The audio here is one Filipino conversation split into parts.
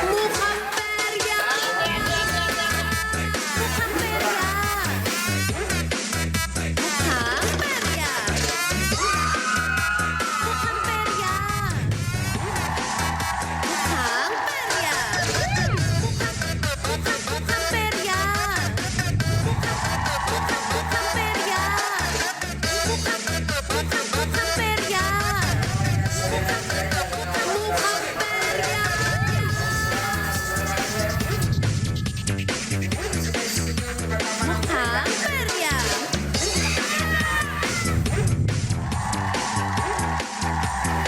Mukhang perya! Mukhang perya! Mukhang perya! Mukhang perya! Mukhang perya! Mukhang perya! Mukhang perya! Mukhang perya! Mukhang perya!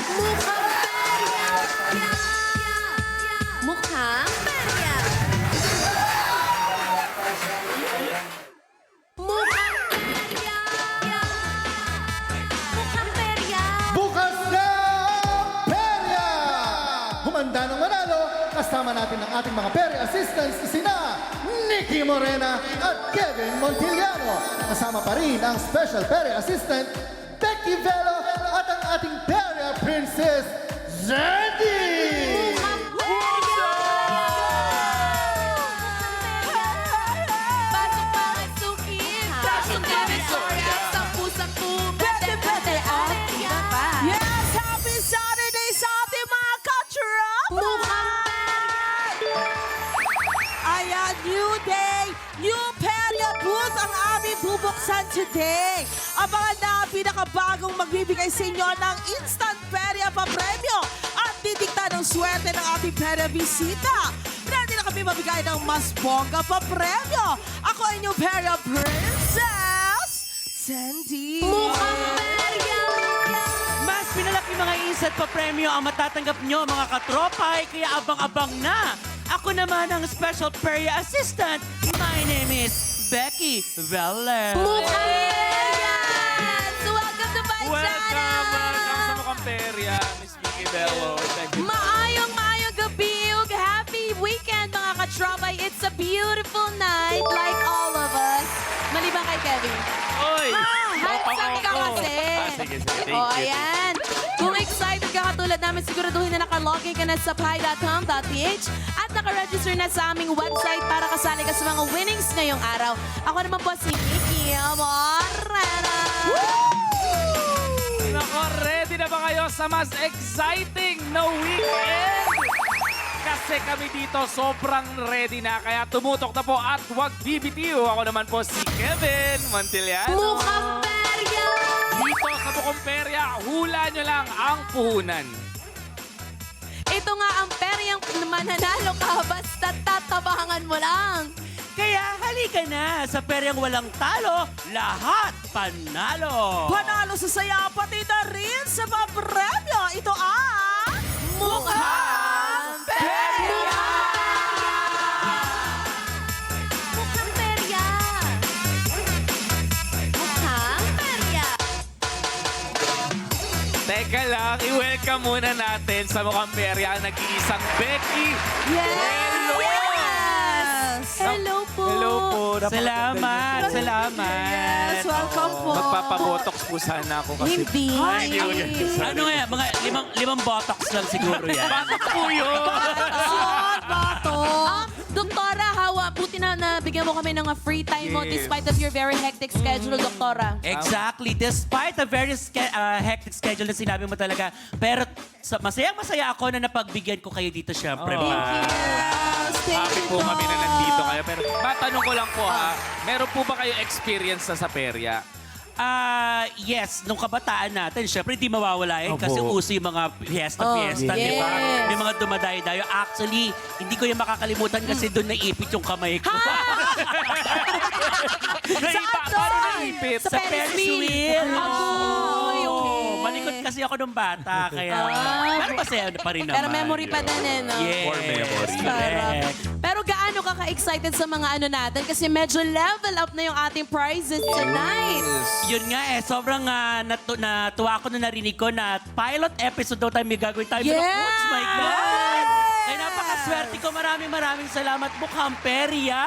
Mukhang perya! Mukhang perya! Mukhang perya! Mukhang perya! Mukhang perya! Bukas na Perya! Humanda ng manalo, kasama natin ang ating mga Perya assistants na sina Nikki Morena at Kevin Montiliano. Kasama pa rin ang special Perya assistant Becky Velo at ang ating Perya princess Zandy! Mukhang perya! Pasok mga sukin! Pasok kami sorya! Sampu-sampu! Bete-bete! Perya! Yes! Happy Saturday sa ating mga ka-trop! Mukhang perya! Ayan, new day, new Perya booth ang aming bubuksan today. Abangan na ang pinakabagong magbibigay sa inyo ng instant Perya pa-premyo at titikta ng swerte ng ating Perya bisita. Ready na kami mabigay ng mas bongga pa-premyo. Ako ay inyong Perya Princess, Sandy. Mukhang perya! Mas pinalaki mga instant pa premyo ang matatanggap nyo mga katropay, kaya abang-abang na. Ako naman ang special Perya assistant. My name is Becky Veller. Mukhang perya! So welcome to my Welcome channel! sa Mukhang Perya, Miss Vicky Bello. Thank you. Maayong gabi ug happy weekend mga katropay. It's a beautiful night like all of us. Maliban kay Kevin. Oy! Handsome ka kasi. Sige. Thank O, you. ayan. Kung excited ka katulad namin, siguraduhin na nakalogin ka na sa pi.com.ph at nakaregister na sa aming website para kasali ka sa mga winnings ngayong araw. Ako naman po si Nikki Morena. Nako, ready na ba kayo sa mas exciting na weekend? Kasi kami dito sobrang ready na, kaya tumutok na po at huwag bibitiw. Ako naman po si Kevin Montiliano. Mukhang perya! Dito sa Mukhang Perya, hula nyo lang ang puhunan. Ito nga ang peryang mananalo ka basta tatabangan mo lang. Kaya halika na sa peryang walang talo, lahat panalo. Panalo sa saya, pati na rin sa pa-premyo. Ito ang Mukhang perya! Mukhang perya! Mukhang perya! Teka lang, i-welcome muna natin sa Mukhang Perya ang nag-iisang Becky. Yes! Hello po! Hello po. Salamat. Yes, welcome po. Magpapabotox po sana ako kasi. Hindi. Ano nga, mga limang botox lang siguro yan. Bakit po yun? Doktora, hawa, buti na nabigyan mo kami ng free time mo Yes. despite of your very hectic schedule, Doktora. Exactly. Despite a very hectic schedule na sinabi mo talaga. Pero masayang-masaya ako na napagbigyan ko kayo dito, syempre. Oh. Yes, thank Happy you, po Doc. kami na nandito kayo. Pero matanong ko lang po ha, meron po ba kayo experience na sa perya? Yes, nung kabataan natin, syempre hindi mawawala yun kasi uso yung mga fiesta-fiesta, di ba? yes. May mga dumadayo-dayo. Actually, hindi ko yung makakalimutan kasi doon naipit yung kamay ko. Paano naipit? Sa Ferris wheel. Oo. Ay, okay. Malikot kasi ako nung bata, kaya pero masaya pa rin naman. Pero memory pa din eh, no? Yes. For memory. Correct. Pero gaano ka ka-excited sa mga ano natin? Kasi medyo level up na yung ating prizes tonight. Yun nga eh, sobrang natuwa ako nung narinig ko na pilot episode daw tayo may gagawin tayo. Yes! Oh my God! Ay, napakaswerte ko. Maraming salamat, Mukhang Perya.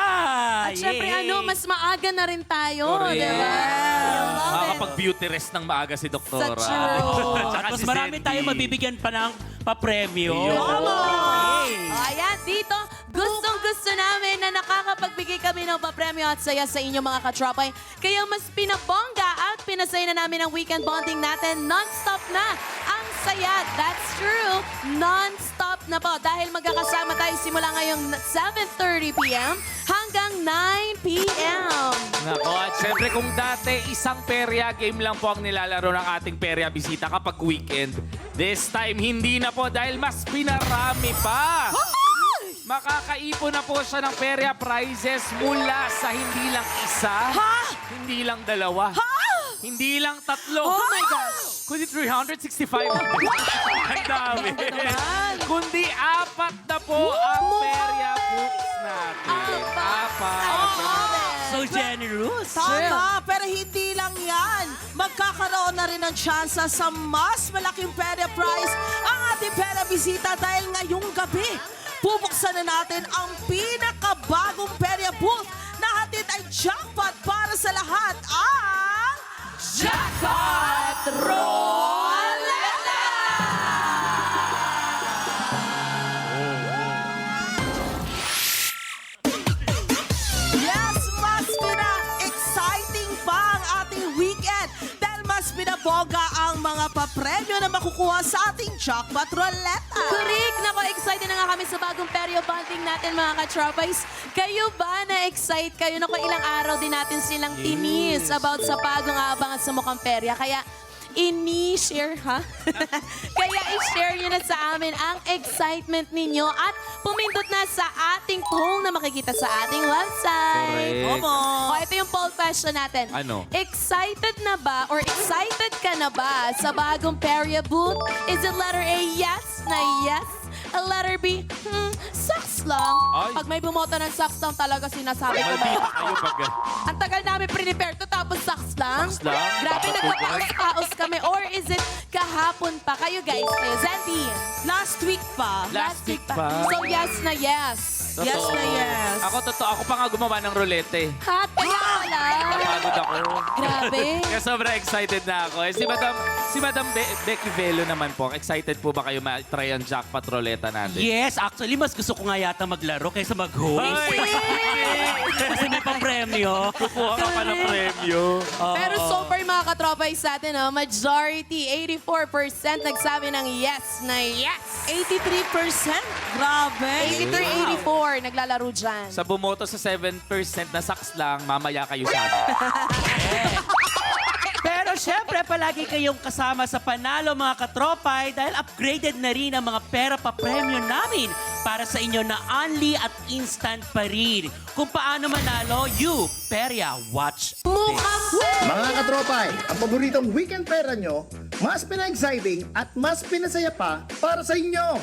At syempre, mas maaga na rin tayo, Correct. di ba? I love it. Makakapag-beauty rest ng maaga si Doktora. Sa true. Tsaka Tapos si marami Sandy. tayo mabibigyan pa ng papremyo. O, ayan, dito, gustong-gusto namin na nakakapagbigay kami ng papremyo at saya sa inyo mga katropay. Kaya mas pinabongga at pinasaya na namin ang weekend bonding natin. Non-stop na ang saya. That's true. Non-stop na po. Dahil magkakasama tayo simula ngayong 7:30 p.m. hanggang 9 p.m. Nako, at syempre kung dati isang perya game lang po ang nilalaro ng ating perya bisita kapag weekend. This time, hindi na po dahil mas pinarami pa. Makakaipon na po siya ng perya prizes mula sa hindi lang isa, hindi lang dalawa, hindi lang tatlo. Oh my gosh! Kundi 365. Ang dami. Kundi apat na po ang perya books natin. Apat. So generous. Tama, pero hindi lang yan. Magkakaroon na rin ng tsansa sa mas malaking pera prize ang ating pera bisita dahil ngayong gabi, bubuksan na natin ang pinakabagong pera booth na hatid ay jackpot para sa lahat ang Jackpot Roleta! Yes, mas exciting pa ang ating weekend dahil mas pinaboga ang mga papremyo na makukuha sa ating Jackpot Roleta. Correct! Nako, excited na nga kami sa bagong peryo bonding natin mga katropais. Kayo ba na-excite kayo? Nako, ilang araw din natin silang tinis about sa bagong aabangan sa mukhang perya. Kaya, ini-share, ha? Kaya i-share nyo na sa amin ang excitement ninyo at pumindot na sa ating poll na makikita sa ating website. Correct. O, ito yung poll question natin. Ano? Excited na ba or excited ka na ba sa bagong Perya booth? Is it letter A, yes na yes? A letter B, sucks lang. Ay. Pag may bumoto ng sucks lang talaga sinasabi ko. Maldita kayo pag... Ang tagal namin prepare to tapos sucks lang. Sucks lang? Grabe, Dapat nagpapaos-paos kami. Or is it kahapon pa? Kayo guys, kayo. Zandy. Last week pa. Last week pa. So yes na yes. Yes na yes. Ako totoo, ako pa nga gumawa ng rulete. Hot, kaya pala. Napagod ako. Grabe. Kaya sobrang excited na ako. Si Madam Becky Velo naman po, excited po ba kayo ma-try ang jackpot ruleta natin? Yes, actually, mas gusto ko nga yata maglaro kaysa mag-host. Kasi may papremyo. Kukuha ka pa ng premyo. Pero so far mga katropay sa atin, majority, 84% nagsabi ng yes na yes. 83%? Grabe. 83-84 naglalaro dyan. Sa bumoto sa 7% na sucks lang, mamaya kayo sa amin. Pero syempre, palagi kayong kasama sa panalo mga katropay dahil upgraded na rin ang mga pera pa-premyo namin para sa inyo na only at instant pa rin. Kung paano manalo, you, Perya, watch this. Mga katropay, ang paboritong weekend pera nyo, mas pina-exciting at mas pinasaya pa para sa inyo.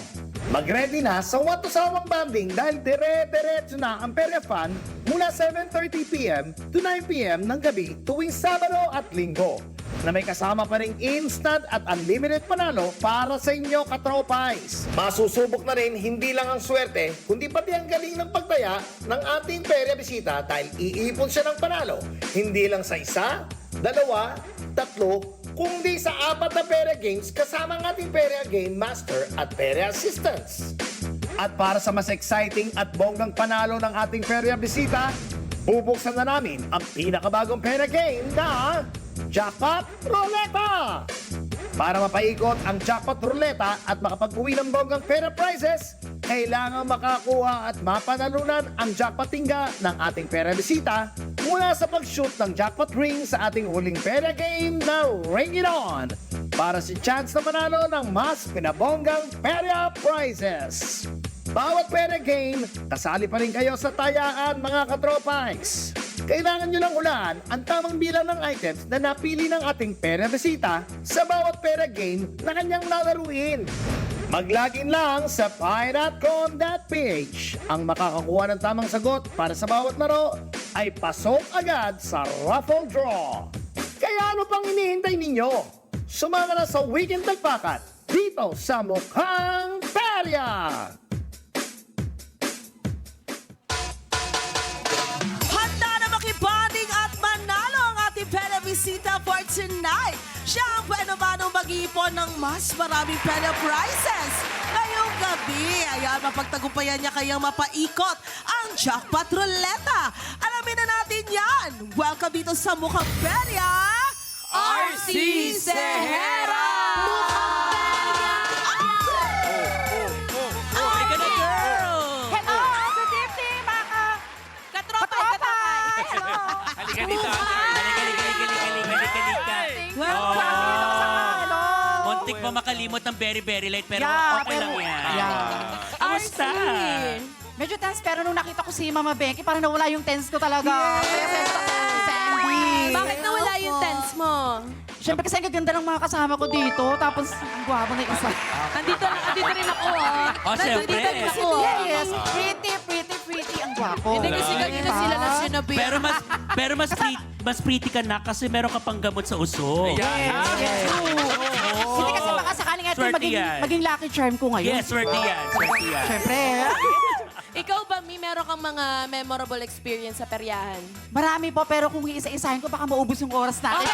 Mag-ready na sa wato-sawang banding dahil dire-diretso na ang Perya Fun mula 7:30 p.m. to 9 p.m. ng gabi tuwing Sabado at Linggo na may kasama pa ring instant at unlimited panalo para sa inyo katropays. Masusubok na rin hindi lang ang swerte, kundi pati ang galing ng pagtaya ng ating Perya Bisita dahil iipon siya ng panalo hindi lang sa isa, dalawa, tatlo, kundi sa 4 na Perya Games kasama ang ating Perya Game Master at Perya Assistants. At para sa mas exciting at bonggang panalo ng ating Perya Bisita, bubuksan na namin ang pinakabagong Perya Game na Jackpot Roleta! Para mapaikot ang Jackpot Roleta at makapag-uwi ng bonggang Perya prizes, kailangan makakuha at mapanalunan ang jackpot tingga ng ating Perya Bisita mula sa pag-shoot ng jackpot ring sa ating huling Perya Game na Ring It On para si chance na manalo ng mas pinabonggang Perya prizes. Bawat Perya Game, kasali pa rin kayo sa tayaan mga katropays. Kailangan nyo lang hulaan ang tamang bilang ng items na napili ng ating Perya Bisita sa bawat Perya Game na kanyang lalaruin. Mag-login lang sa pi.com.ph. Ang makakakuha ng tamang sagot para sa bawat laro ay pasok agad sa raffle draw. Kaya ano pang hinihintay ninyo? Sumama na sa Weekend Tagpakat dito sa Mukhang Perya! Handa na makibanding at manalo ang ating Perya Bisita for tonight. Siya ang pwede manong mag-iipon ng mas maraming Perya prizes. Candy. Ayan, mapagtagumpayan niya kayang mapaikot ang Jackpot Ruleta. Alamin na natin yan. Welcome dito sa Mukhang Perya, RC Sehera! Ay, ka na, girl! Hello! Good evening, mga Katropay! Halika dito. Halika. Hello! Muntik pa makalimot ng very light, pero Yeah, okay lang yan. Yeah. Kamusta? Medyo tense, pero nung nakita ko si Mama Becky, parang nawala yung tense ko talaga. Sandy! Bakit nawala yung tense mo? Siyempre kasi ang gaganda ng mga kasama ko dito, tapos ang gwapo na isa. Andito rin ako, Oh, syempre. Nandito rin ako. Yes, pretty, ang gwapo. Hindi kasi kanina sila na sinabi. Pero mas pretty ka na kasi meron ka pang gamot sa uso. Ayan. Yes. Hindi kasi baka sakaling ito Swerte yan. maging lucky charm ko ngayon. Yes, swerte yan. Siyempre. Ikaw ba, Mi, meron kang mga memorable experience sa peryahan? Marami po, pero kung iisa-isahin ko, baka maubos yung oras natin.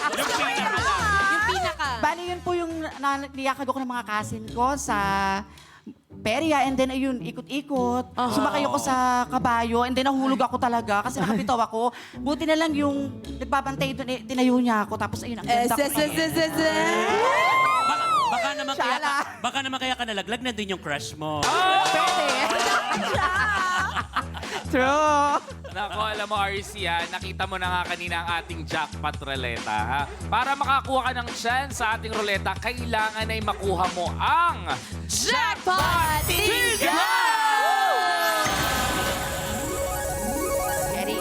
Yung pinaka. Bali, yun po yung niyakag ako ng mga cousin ko sa perya, and then ayun, ikot-ikot. Sumakay ako sa kabayo, and then nahulog ako talaga kasi nakabitaw ako. Buti na lang yung nagbabantay doon, tinayo niya ako. Tapos ayun, ang ganda ko ngayon. Baka naman kaya ka nalaglag na din yung crush mo. True. Nako, alam mo, RC, ha, nakita mo na nga kanina ang ating jackpot ruleta. Ha? Para makakuha ka ng chance sa ating ruleta, kailangan ay makuha mo ang Jackpot Tingga! Ready?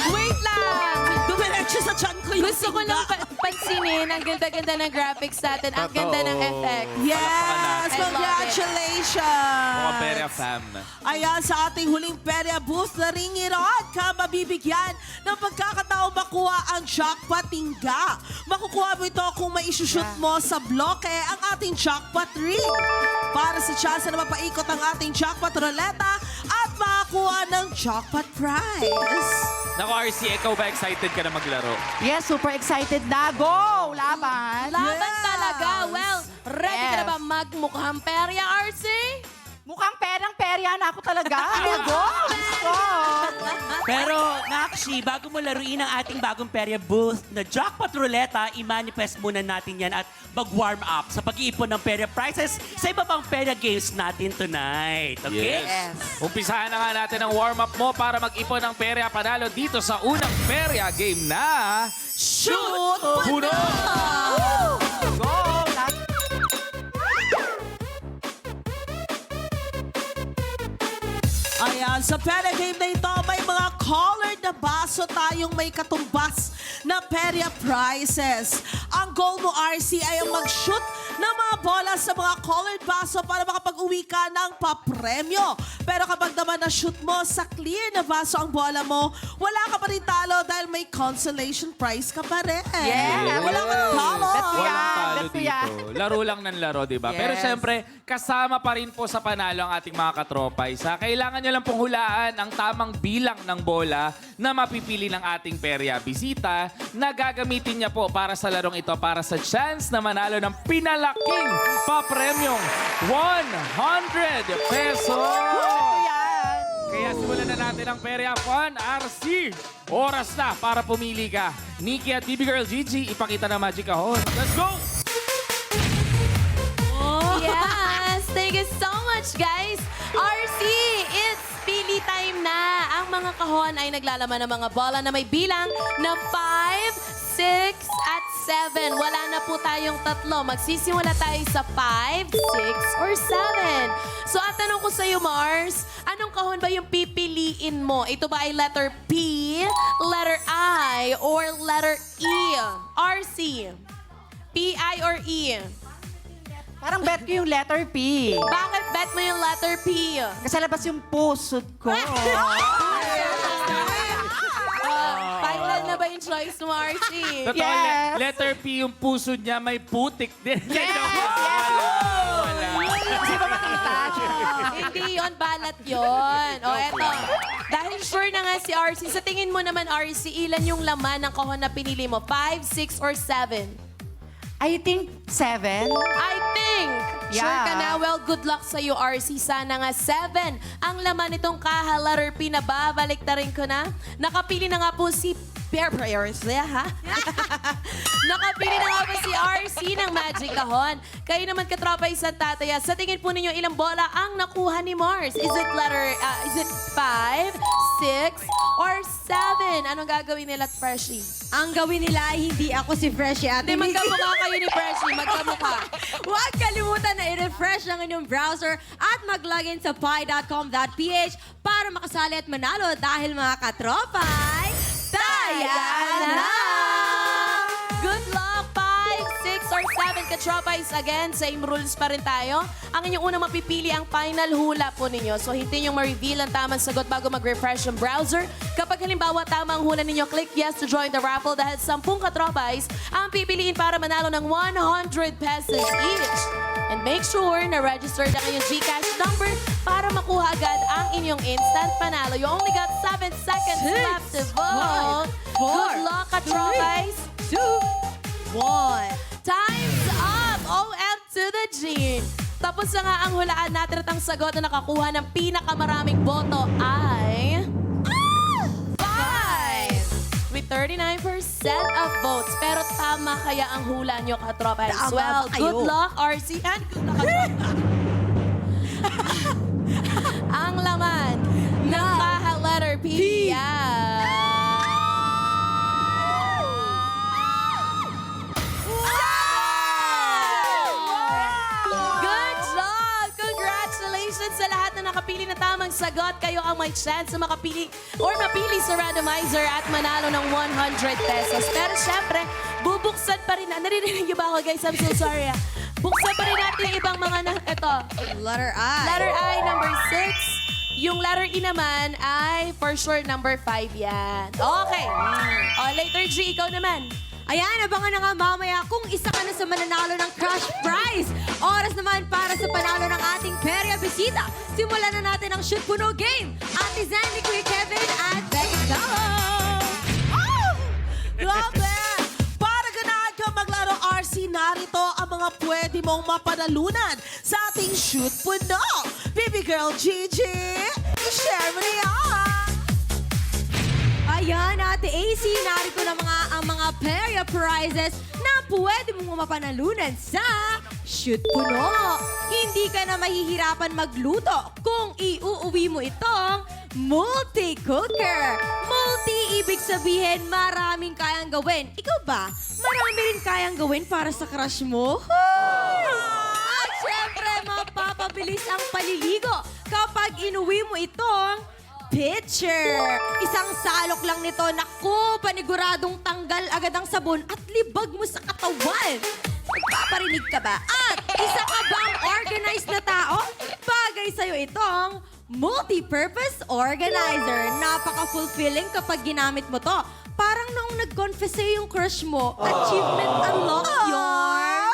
Wait lang! Dumiretso sa tiyan ko yung Gusto ko lang pansinin ang ganda-ganda ng graphics natin, ang ganda ng effect. Yes, I love it. congratulations! mga Perya fam. Ayan, sa ating huling Perya booth na ringirot ka mabibigyan ng pagkakataon makuha ang jackpot tingga. Makukuha mo ito kung maisushoot mo sa bloke ang ating jackpot ring. Para sa chance na mapaikot ang ating jackpot ruleta at makakuha ng jackpot prize. Nako, RC, ikaw ba excited ka na maglaro? Yes, super excited na. Go! Laban! Laban talaga. Well, ready ka na Yes. ba magmukhang perya, RC? Mukhang perang-perya na ako talaga. Go! Gusto! Pero, Nakshi, bago mo laruin ang ating bagong perya booth na Jackpot Ruleta, i-manifest muna natin yan at mag-warm up sa pag-iipon ng perya prizes sa iba pang perya games natin tonight. Okay? Yes. Umpisahan na nga natin ang warm-up mo para mag-ipon ng perya panalo dito sa unang perya game na... Shoot! Puno! Go! Ayan, sa Perya game na ito, may mga colored na baso tayong may katumbas na Perya prizes. Ang goal mo, RC, ay ang mag-shoot ng mga bola sa mga colored baso para makapag-uwi ka ng papremyo. Pero kapag naman na-shoot mo sa clear na baso ang bola mo, wala ka pa rin talo dahil may consolation prize ka pa rin. Yeah, Wala ka rin talo. Bet ko Walang yan, talo bet ko yan. dito. Laro lang ng laro, di ba? Yes. Pero syempre, kasama pa rin po sa panalo ang ating mga katropay. Kailangan nyo lang pong hulaan ang tamang bilang ng bola na mapipili ng ating perya bisita na gagamitin niya po para sa larong ito para sa chance na manalo ng pinalaking papremyong 100 pesos! Kaya simulan na natin ang Perya Fun RC. Oras na para pumili ka. Nikki at BB Girl Gigi, ipakita na magic kahon. Let's go! Yes! Thank you so much, guys! RC, it's pili time na. Ang mga kahon ay naglalaman ng mga bola na may bilang na 5, 6, at 7. Wala na po tayong tatlo. Magsisimula tayo sa 5, 6, or 7. So, at tanong ko sa iyo, Mars, anong kahon ba yung pipiliin mo? Ito ba ay letter P, letter I, or letter E? RC, P, I, or E? Parang bet ko yung letter P. Bakit bet mo yung letter P? Kasi labas yung pusod ko. Final na ba yung choice mo, RC? Totoo, Yes. letter P yung puso niya, may putik din. Kasi ba makita? Hindi yon, balat yon. O, eto. Dahil sure na nga si RC, sa tingin mo naman, RC, ilan yung laman ng kahon na pinili mo? 5, 6, or 7? I think 7. I think. Sure Yeah. ka na? Well, good luck sa iyo, RC. Sana nga 7. Ang laman nitong kaha letter P na babalik na rin ko na. Nakapili na nga po si Bear Prayers, ha? Nakapili na nga po si RC ng Magic Kahon. Kayo naman katropa isang tataya. Sa tingin po ninyo, ilang bola ang nakuha ni Mars? Is it 5, 6, or 7? Anong gagawin nila, Freshie? Ang gawin nila ay hindi ako si Freshie at Hindi, magkamukha kayo ni Freshie. Magkamukha. Huwag kalimutan na i-refresh ang inyong browser at mag-login sa pi.com.ph para makasali at manalo dahil mga katropay, Taya na! Good luck, 5, 6, or 7 katropais. Again, same rules pa rin tayo. Ang inyong unang mapipili ang final hula po ninyo. So, hintayin yung ma-reveal ang tamang sagot bago mag-refresh ang browser. Kapag halimbawa tama ang hula ninyo, click yes to join the raffle dahil 10 katropais ang pipiliin para manalo ng 100 pesos each. And make sure na registered ang inyong GCash number para makuha agad ang inyong instant panalo. You only got 7 seconds left to vote. Good luck, katropais. 2, 1. Time's up! OM to the G. Tapos na nga ang hulaan natin at ang sagot na nakakuha ng pinakamaraming boto ay... 5! With 39% of votes. Pero tama kaya ang hula nyo, katropa? As Tama well, ba kayo? good luck, RC. And good luck, katropa. Ang laman ng kaha letter P. Good job! Congratulations sa lahat na nakapili na tamang sagot. Kayo ang may chance na makapili or mapili sa randomizer at manalo ng 100 pesos. Pero syempre, bubuksan pa rin na. Naririnig niyo ba ako, guys? I'm so sorry. Buksan pa rin natin yung ibang mga ito. Letter I. Letter I, number 6. Yung letter E naman ay for sure number 5 yan. Okay. Letter G, ikaw naman. Ayan, abangan na nga mamaya kung isa ka na sa mananalo ng Crush Prize. Oras naman para sa panalo ng ating Perya Bisita. Simulan na natin ang Shoot Puno Game. Ate Zandy, Kuya Kevin, at Becky Go! Grabe! Para ganahan ka maglaro RC, narito ang mga pwede mong mapanalunan sa ating Shoot Puno. Baby girl Gigi, share mo na yan! Ayan, Ate AC, narito na ang mga Perya Prizes na pwede mong mapanalunan sa Shoot Puno. Hindi ka na mahihirapan magluto kung iuuwi mo itong multi-cooker. Multi, ibig sabihin maraming kayang gawin. Ikaw ba, marami rin kayang gawin para sa crush mo? At syempre, mapapabilis ang paliligo kapag inuwi mo itong pitcher. Isang salok lang nito, naku, paniguradong tanggal agad ang sabon at libag mo sa katawan. Nagpaparinig ka ba? At isa ka bang organized na tao? Bagay sa'yo itong multi-purpose organizer. Napaka-fulfilling kapag ginamit mo to. Parang noong nag-confess sa'yo yung crush mo, achievement unlocked yarn.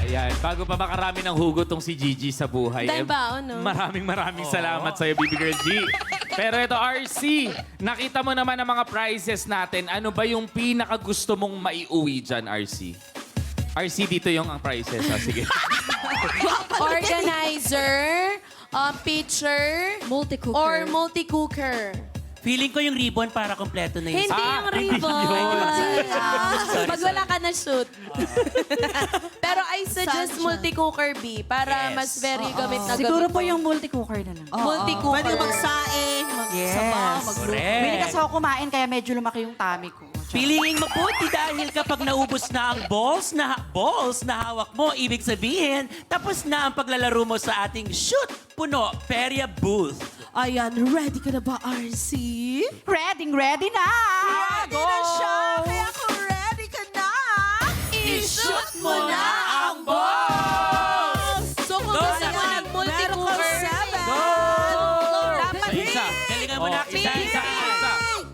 Ayan, bago pa makarami ng hugot tong si Gigi sa buhay. Dahil ba, ano? Maraming salamat sa'yo, Baby Girl G. Pero ito, RC, nakita mo naman ang mga prizes natin. Ano ba yung pinakagusto mong maiuwi dyan, RC? RC, dito yung ang prizes. Sige. Organizer, pitcher, Multi-cooker. or multi-cooker. Feeling ko yung ribbon para kompleto na yun. Hindi yung ribbon. Sorry, Pag wala ka na shoot. Pero I suggest multi-cooker B para Yes. mas very gamit na Siguro gamit po mo. yung multi-cooker na lang. Multi-cooker. Pwede magsaing, magsabaw, magluto. Correct. Bili kasi ako kumain kaya medyo lumaki yung tummy ko. Pilingin mabuti dahil kapag naubos na ang balls na hawak mo, ibig sabihin, tapos na ang paglalaro mo sa ating Shoot Puno Perya Booth. Ayan, ready ka na ba, RC? Ready na! Ready na siya! Kaya kung ready ka na, I-shoot mo na ang balls! So kung gusto mo ng multi-cooker, dapat Isa. Galingan mo na, Pink. isa.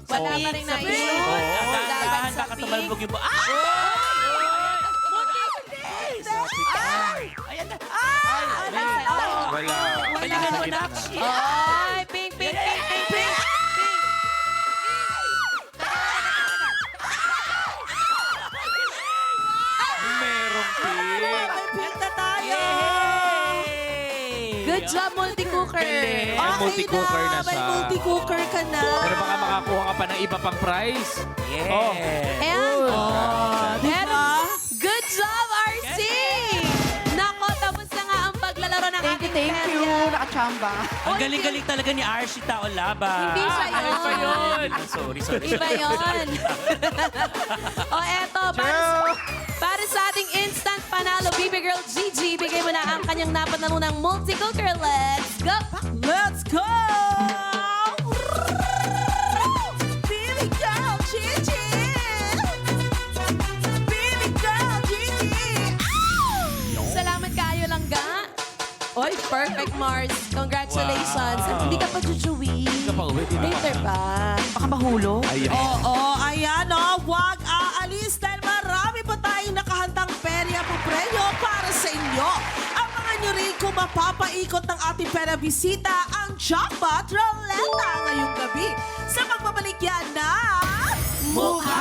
wala pa rin na i-shoot. Dahan-dahan, baka tumalbog yung balls. Ayan na. Wala. Galingan mo na. Ay, pink, pink, pink, pink, pink. Good job, multi-cooker. Galing. Okay multi-cooker na May siya. multi-cooker ka na. Pero baka makakuha ka pa ng iba pang prize. Yeah. Oh. Ayan. Diba? And good job, RC! Nako, tapos na nga ang paglalaro ng ating Thank you. perya. Nakachamba. Ang galing-galing talaga ni Archie Taolaba. Hindi siya Ano pa yun? Sorry. Iba yun. O eto, para sa ating instant panalo, Baby Girl Gigi, bigay mo na ang kanyang napanalunang multi-cooker. Let's go! Let's go! Baby girl, Gigi! Baby girl, Gigi! Salamat kayo lang ga. Oy, perfect, Mars. Congratulations. At hindi ka pa jujuwi. Hindi ka pa uwi, di ba? Later pa. Baka mahulog. Oo, ayan o. Huwag aalis dahil marami pa tayong nakahandang perya po premyo para sa inyo. Abangan nyo rin kung mapapaikot ng ating pera bisita ang Jackpot Roleta ngayong gabi. Sa pagbabalik yan na... Mukha